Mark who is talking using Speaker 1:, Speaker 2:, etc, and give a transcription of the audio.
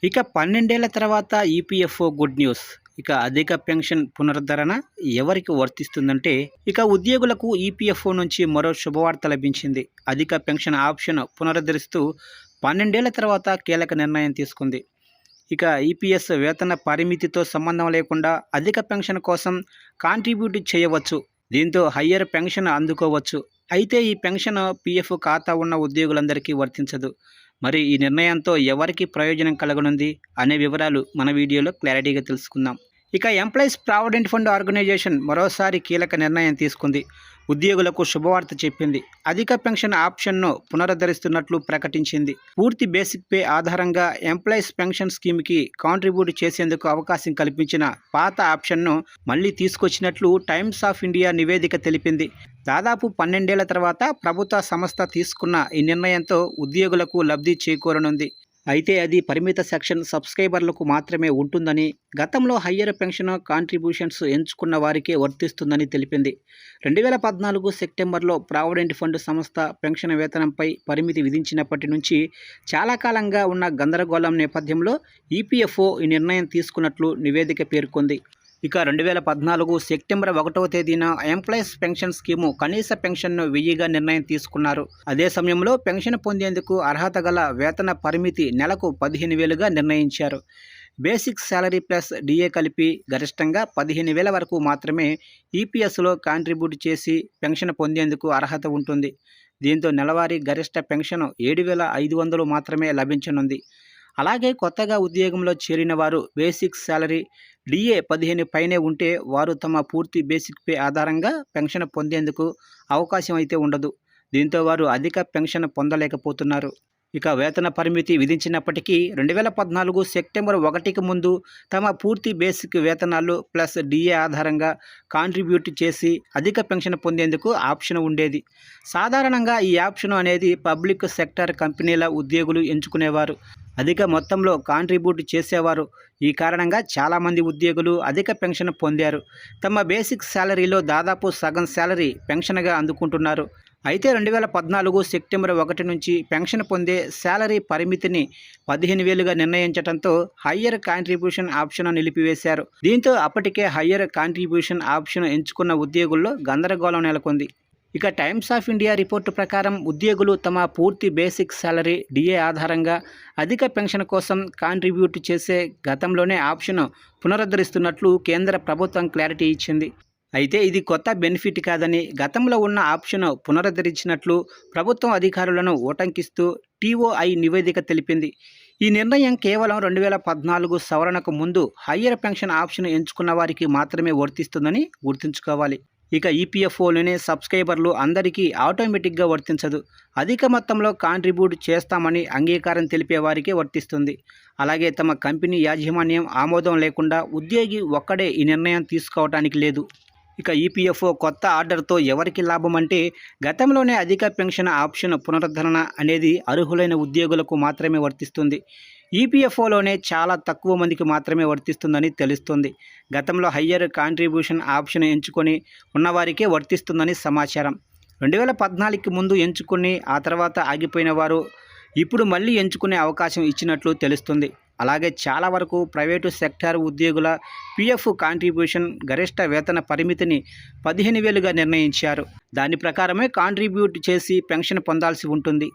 Speaker 1: ఇక 12 ఏళ్ల తర్వాత ఈపీఎఫ్ఓ గుడ్ న్యూస్. ఇక అధిక పెన్షన్ పునరుద్ధరణ ఎవరికి వర్తిస్తుందంటే, ఇక ఉద్యోగులకు ఈపీఎఫ్ఓ నుంచి మరో శుభవార్త లభించింది. అధిక పెన్షన్ ఆప్షన్ పునరుద్ధరిస్తూ 12 ఏళ్ల తర్వాత కీలక నిర్ణయం తీసుకుంది. ఇక ఈపీఎస్ వేతన పరిమితితో సంబంధం లేకుండా అధిక పెన్షన్ కోసం కాంట్రిబ్యూట్ చేయవచ్చు. దీంతో హయ్యర్ పెన్షన్ అందుకోవచ్చు. అయితే ఈ పెన్షన్ పీఎఫ్ ఖాతా ఉన్న ఉద్యోగులందరికీ వర్తించదు. మరి ఈ నిర్ణయంతో ఎవరికి ప్రయోజనం కలగనుంది అనే వివరాలు మన వీడియోలో క్లారిటీగా తెలుసుకుందాం. ఇక ఎంప్లాయీస్ ప్రావిడెంట్ ఫండ్ ఆర్గనైజేషన్ మరోసారి కీలక నిర్ణయం తీసుకుంది. ఉద్యోగులకు శుభవార్త చెప్పింది. అధిక పెన్షన్ ఆప్షన్ను పునరుద్ధరిస్తున్నట్లు ప్రకటించింది. పూర్తి బేసిక్ పే ఆధారంగా ఎంప్లాయీస్ పెన్షన్ స్కీమ్కి కాంట్రిబ్యూట్ చేసేందుకు అవకాశం కల్పించిన పాత ఆప్షన్ను మళ్లీ తీసుకొచ్చినట్లు టైమ్స్ ఆఫ్ ఇండియా నివేదిక తెలిపింది. దాదాపు 12 ఏళ్ల తర్వాత ప్రభుత్వ సంస్థ తీసుకున్న ఈ నిర్ణయంతో ఉద్యోగులకు లబ్ధి చేకూరనుంది. అయితే అది పరిమిత సెక్షన్ సబ్స్క్రైబర్లకు మాత్రమే ఉంటుందని, గతంలో హయ్యర్ పెన్షన్ కాంట్రిబ్యూషన్స్ ఎంచుకున్న వారికే వర్తిస్తుందని తెలిపింది. 2014 సెప్టెంబర్లో ప్రావిడెంట్ ఫండ్ సంస్థ పెన్షన్ వేతనంపై పరిమితి విధించినప్పటి నుంచి చాలా కాలంగా ఉన్న గందరగోళం నేపథ్యంలో ఈపీఎఫ్ఓ ఈ నిర్ణయం తీసుకున్నట్లు నివేదిక పేర్కొంది. ఇక 2014 సెప్టెంబర్ 1వ తేదీన ఎంప్లాయీస్ పెన్షన్ స్కీము కనీస పెన్షన్ను 1000గా నిర్ణయం తీసుకున్నారు. అదే సమయంలో పెన్షన్ పొందేందుకు అర్హత గల వేతన పరిమితి నెలకు 15,000గా నిర్ణయించారు. బేసిక్ శాలరీ ప్లస్ డిఏ కలిపి గరిష్టంగా 15,000 వరకు మాత్రమే ఈపీఎస్లో కాంట్రిబ్యూట్ చేసి పెన్షన్ పొందేందుకు అర్హత ఉంటుంది. దీంతో నెలవారీ గరిష్ట పెన్షన్ 7,500 మాత్రమే లభించనుంది. అలాగే కొత్తగా ఉద్యోగంలో చేరిన వారు బేసిక్ శాలరీ డిఏ 15 పైనే ఉంటే వారు తమ పూర్తి బేసిక్ పే ఆధారంగా పెన్షన్ పొందేందుకు అవకాశం అయితే ఉండదు. దీంతో వారు అధిక పెన్షన్ పొందలేకపోతున్నారు. ఇక వేతన పరిమితి విధించినప్పటికీ 2014 సెప్టెంబర్ 1కి ముందు తమ పూర్తి బేసిక్ వేతనాలు ప్లస్ డిఏ ఆధారంగా కాంట్రిబ్యూట్ చేసి అధిక పెన్షన్ పొందేందుకు ఆప్షన్ ఉండేది. సాధారణంగా ఈ ఆప్షన్ అనేది పబ్లిక్ సెక్టర్ కంపెనీల ఉద్యోగులు ఎంచుకునేవారు. అధిక మొత్తంలో కాంట్రిబ్యూట్ చేసేవారు. ఈ కారణంగా చాలామంది ఉద్యోగులు అధిక పెన్షన్ పొందారు. తమ బేసిక్ శాలరీలో దాదాపు సగం శాలరీ పెన్షన్గా అందుకుంటున్నారు. అయితే 2014 సెప్టెంబర్ 1 నుంచి పెన్షన్ పొందే శాలరీ పరిమితిని 15,000గా నిర్ణయించడంతో హయ్యర్ కాంట్రిబ్యూషన్ ఆప్షన్ నిలిపివేశారు. దీంతో అప్పటికే హయ్యర్ కాంట్రిబ్యూషన్ ఆప్షన్ ఎంచుకున్న ఉద్యోగుల్లో గందరగోళం నెలకొంది. ఇక టైమ్స్ ఆఫ్ ఇండియా రిపోర్టు ప్రకారం ఉద్యోగులు తమ పూర్తి బేసిక్ శాలరీ డిఏ ఆధారంగా అధిక పెన్షన్ కోసం కాంట్రిబ్యూట్ చేసే గతంలోనే ఆప్షన్ పునరుద్ధరిస్తున్నట్లు కేంద్ర ప్రభుత్వం క్లారిటీ ఇచ్చింది. అయితే ఇది కొత్త బెనిఫిట్ కాదని, గతంలో ఉన్న ఆప్షన్ పునరుద్ధరించినట్లు ప్రభుత్వం అధికారులను ఉటంకిస్తూ టీఓఐ నివేదిక తెలిపింది. ఈ నిర్ణయం కేవలం 2014 సవరణకు ముందు హయ్యర్ పెన్షన్ ఆప్షన్ ఎంచుకున్న వారికి మాత్రమే వర్తిస్తుందని గుర్తుంచుకోవాలి. ఇక ఈపీఎఫ్ఓలోనే సబ్స్క్రైబర్లు అందరికీ ఆటోమేటిక్గా వర్తించదు. అధిక మొత్తంలో కాంట్రిబ్యూట్ చేస్తామని అంగీకారం తెలిపే వారికే వర్తిస్తుంది. అలాగే తమ కంపెనీ యాజమాన్యం ఆమోదం లేకుండా ఉద్యోగి ఒక్కడే ఈ నిర్ణయం తీసుకోవడానికి లేదు. ఇక ఈపీఎఫ్ఓ కొత్త ఆర్డర్తో ఎవరికి లాభం అంటే, గతంలోనే అధిక పెన్షన్ ఆప్షన్ పునరుద్ధరణ అనేది అర్హులైన ఉద్యోగులకు మాత్రమే వర్తిస్తుంది. ఈపీఎఫ్ఓలోనే చాలా తక్కువ మందికి మాత్రమే వర్తిస్తుందని తెలుస్తుంది. గతంలో హయ్యర్ కాంట్రిబ్యూషన్ ఆప్షన్ ఎంచుకొని ఉన్నవారికే వర్తిస్తుందని సమాచారం. 2014కి ముందు ఎంచుకుని ఆ తర్వాత ఆగిపోయిన వారు ఇప్పుడు మళ్ళీ ఎంచుకునే అవకాశం ఇచ్చినట్లు తెలుస్తుంది. అలాగే చాలా వరకు ప్రైవేటు సెక్టార్ ఉద్యోగుల పీఎఫ్ కాంట్రిబ్యూషన్ గరిష్ట వేతన పరిమితిని 15,000గా నిర్ణయించారు. దాని ప్రకారమే కాంట్రిబ్యూట్ చేసి పెన్షన్ పొందాల్సి ఉంటుంది.